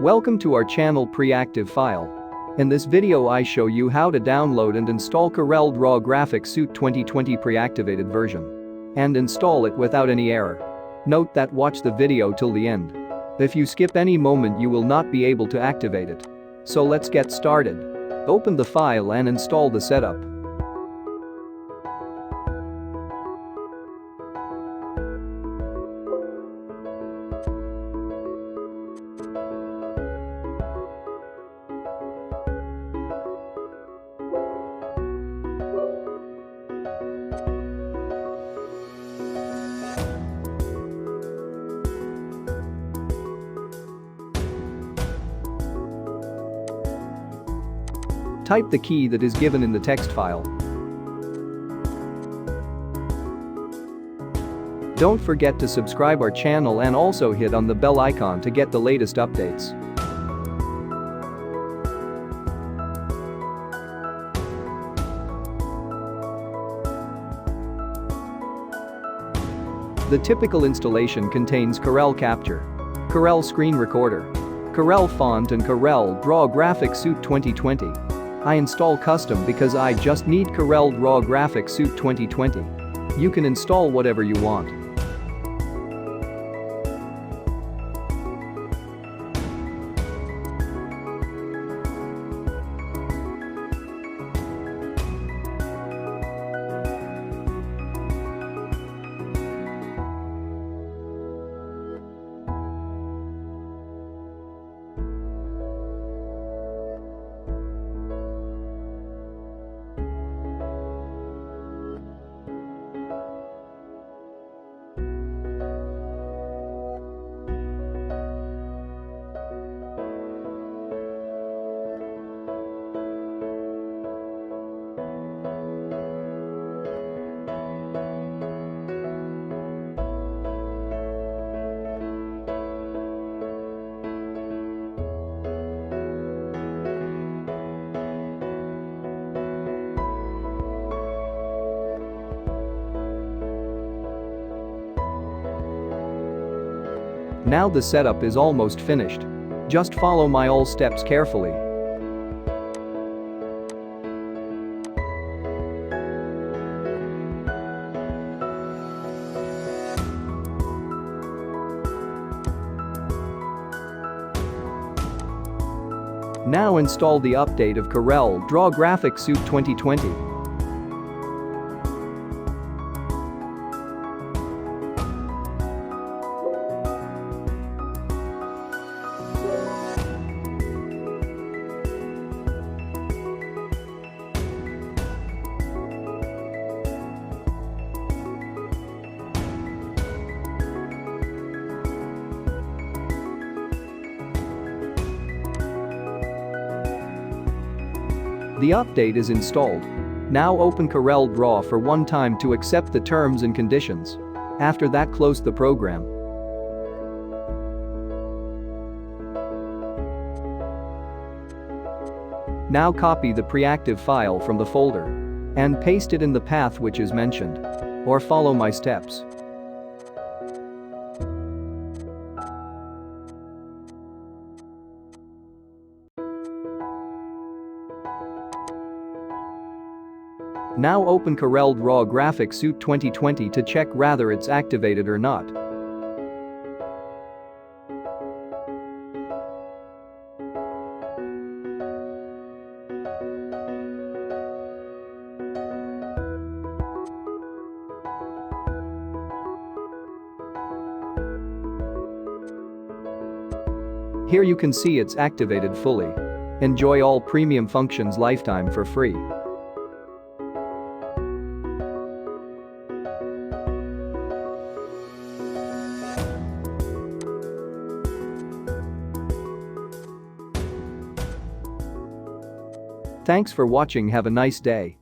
Welcome to our channel PreActiveFile. In this video I show you how to download and install CorelDRAW Graphics Suite 2020 pre-activated version. And install it without any error. Note that watch the video till the end. If you skip any moment you will not be able to activate it. So let's get started. Open the file and install the setup. Type the key that is given in the text file. Don't forget to subscribe our channel and also hit on the bell icon to get the latest updates. The typical installation contains Corel Capture, Corel Screen Recorder, Corel Font and CorelDRAW Graphics Suite 2020. I install custom because I just need CorelDRAW Graphics Suite 2020. You can install whatever you want. Now the setup is almost finished. Just follow my all steps carefully. Now install the update of CorelDRAW Graphics Suite 2020. The update is installed. Now open CorelDRAW for one time to accept the terms and conditions. After that, close the program. Now copy the PreActive file from the folder and paste it in the path which is mentioned. Or follow my steps. Now open CorelDRAW Graphics Suite 2020 to check whether it's activated or not. Here you can see it's activated fully. Enjoy all premium functions lifetime for free. Thanks for watching. Have a nice day.